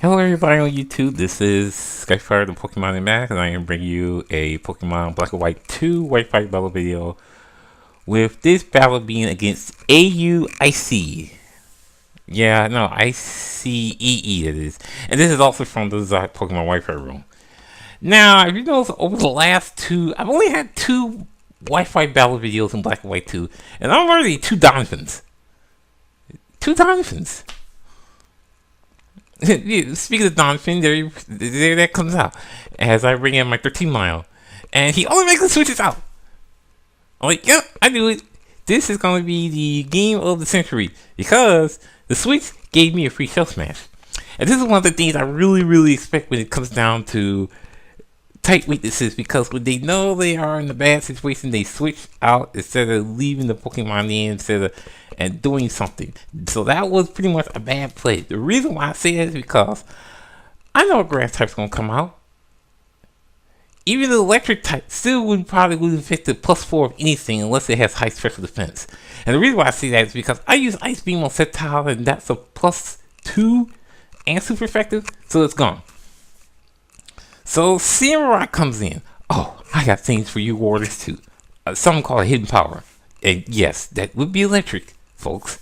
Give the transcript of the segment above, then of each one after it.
Hello everybody on YouTube, this is Skyfire the Pokemon Mac, and I am bringing you a Pokemon Black and White 2 Wi-Fi battle video, with this battle being against AU Icee. Yeah, no, Icee it is. And this is also from the Pokemon Wi-Fi room. Now, if you notice, over the last two, I've only had two Wi-Fi battle videos in Black and White 2, and I'm already two Donphans. Two Donphans. Speaking of Donphin, there that comes out as I bring in my 13-mile, and he automatically switches out. I'm like, yep, I knew it. This is going to be the game of the century because the switch gave me a free shell smash, and this is one of the things I really expect when it comes down to tight weaknesses, because when they know they are in a bad situation, they switch out instead of leaving the Pokemon in and doing something. So that was pretty much a bad play. The reason why I say that is because I know a grass type's gonna come out. Even the electric type still probably wouldn't fit the +4 of anything unless it has high special defense. And the reason why I say that is because I use Ice Beam on Sceptile, and that's a +2 and super effective, so it's gone. So Samurai comes in. Oh, I got things for you warriors too. Something called a hidden power. And yes, that would be electric, folks.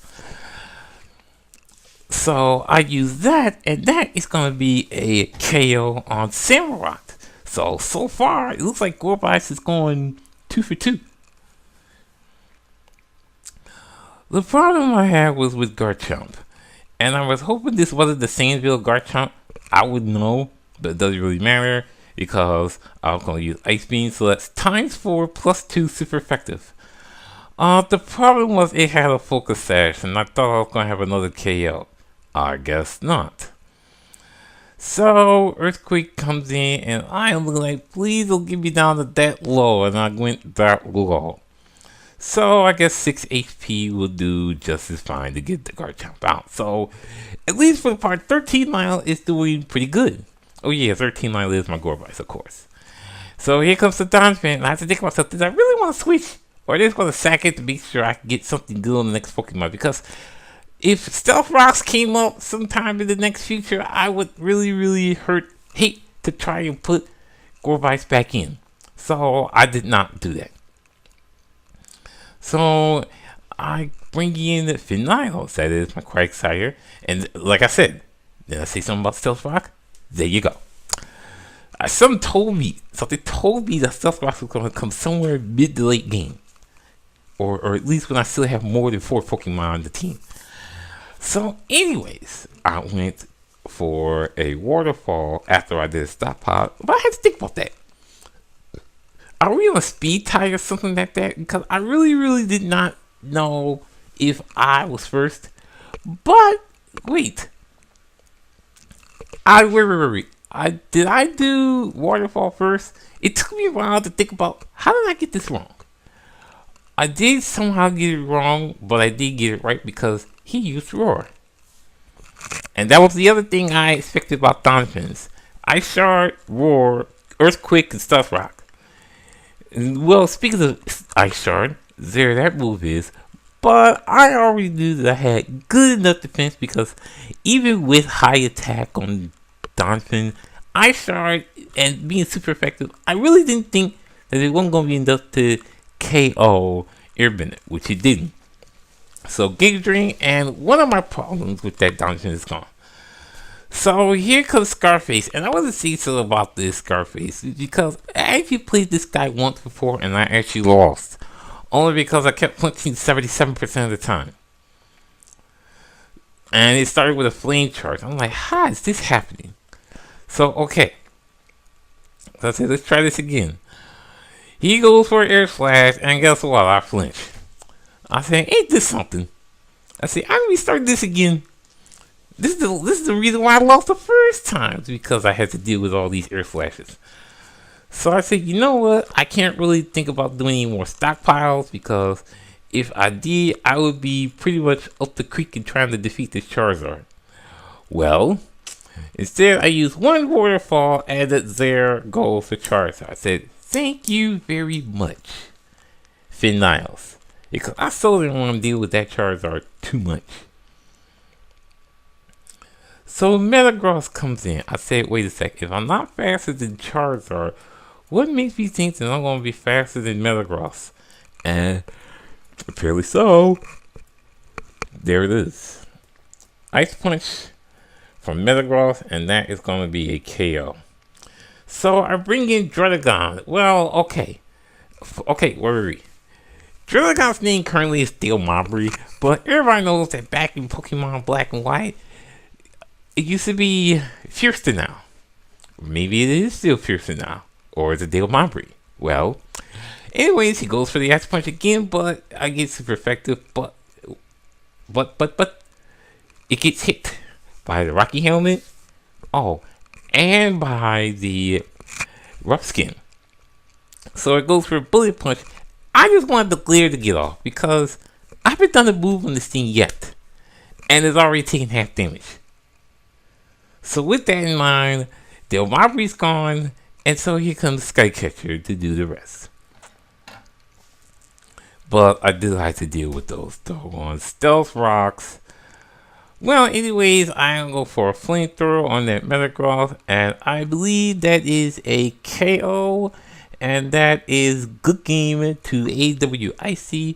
So I use that, and that is going to be a KO on Samurai. So far, it looks like Gorbice is going 2 for 2. The problem I had was with Garchomp. And I was hoping this wasn't the Sandville Garchomp. I would know, but it doesn't really matter because I'm going to use Ice Beam, so that's ×4 +2 super effective. The problem was it had a Focus Sash, and I thought I was going to have another KO. I guess not. So Earthquake comes in, and I am looking like, please don't get me down to that low, and I went that low. So I guess 6 HP will do just as fine to get the Garchomp out. So at least for the part, 13-mile is doing pretty good. Oh yeah, 13-mile is my Gorbice, of course. So here comes the Donphin, and I have to think to myself, did I really want to switch? Or I just want to sack it to make sure I can get something good on the next Pokemon? Because if Stealth Rocks came up sometime in the next future, I would really hate to try and put Gorbice back in. So I did not do that. So I bring in the Finn-Niles, that is my Quagsire, and like I said, did I say something about Stealth Rock? There you go. Something told me that Stealth Rock was going to come somewhere mid to late game, or at least when I still have more than 4 Pokemon on the team. So anyways, I went for a waterfall after I did a stockpile, but I had to think about that. Are we on a speed tie or something like that? Because I really did not know if I was first. But wait, wait. Did I do waterfall first? It took me a while to think about how did I get this wrong. I did somehow get it wrong, but I did get it right because he used Roar. And that was the other thing I expected about Donphins. Ice Shard, Roar, Earthquake, and Stealth Rock. Well, speaking of Ice Shard, there that move is. But I already knew that I had good enough defense because even with high attack on Donphin, Ice Shard, and being super effective, I really didn't think that it wasn't going to be enough to KO Airbender, which it didn't. So Giga Drain, and one of my problems with that Donphin is gone. So here comes Scarface, and I want to say something about this Scarface because I actually played this guy once before and I actually lost. Only because I kept punching 77% of the time. And it started with a flame charge. I'm like, how is this happening? So, okay. So I said, let's try this again. He goes for an air slash, and guess what? I flinch. I said, ain't this something? I said, I'm restarting this again. This is the reason why I lost the first time, because I had to deal with all these air flashes. So I said, you know what? I can't really think about doing any more stockpiles because if I did, I would be pretty much up the creek and trying to defeat this Charizard. Well, instead I used one waterfall and there goes the Charizard. I said, thank you very much, Finn-Niles. Because I still didn't want to deal with that Charizard too much. So Metagross comes in. I said, wait a second. If I'm not faster than Charizard, what makes me think that I'm going to be faster than Metagross? And apparently so. There it is. Ice Punch from Metagross, and that is going to be a KO. So I bring in Druddigon. Well, okay. Okay, where are we? Druddigon's name currently is Steel Mobbery, but everybody knows that back in Pokemon Black and White, it used to be Fierce now. Maybe it is still Fierce now. Or is it Dale Mobbery? Well, anyways, he goes for the Ice Punch again, but I get super effective, but it gets hit by the Rocky Helmet. Oh, and by the Rough Skin. So it goes for a Bullet Punch. I just wanted the glare to get off because I haven't done a move on this thing yet, and it's already taken half damage. So with that in mind, Dale Mobbery's gone, and so here comes Skycatcher to do the rest. But I do have to deal with those doggone Stealth Rocks. Well, anyways, I'm going to go for a Flamethrower on that Metagross, and I believe that is a KO, and that is good game to AW Icee.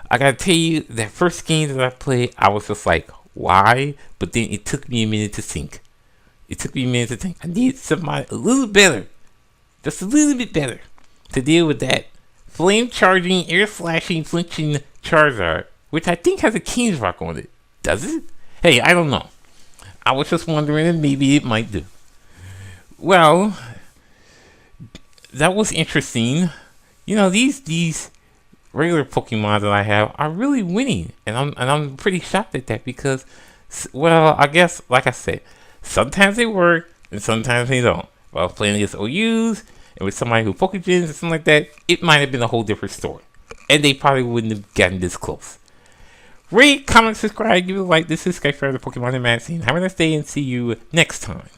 I gotta tell you, that first game that I played, I was just like, why? But then it took me a minute to think. I need somebody a little better, just a little bit better, to deal with that flame charging, air slashing, flinching Charizard, which I think has a King's Rock on it. Does it? Hey, I don't know. I was just wondering if maybe it might do. Well, that was interesting. You know, these regular Pokemon that I have are really winning, and I'm pretty shocked at that because, well, I guess like I said, sometimes they work and sometimes they don't. If I was playing against OUs and with somebody who Pokegens or something like that, it might have been a whole different story, and they probably wouldn't have gotten this close. Rate, comment, subscribe, give it a like. This is Skyfire, the Pokemon Magazine. Have a nice day and see you next time.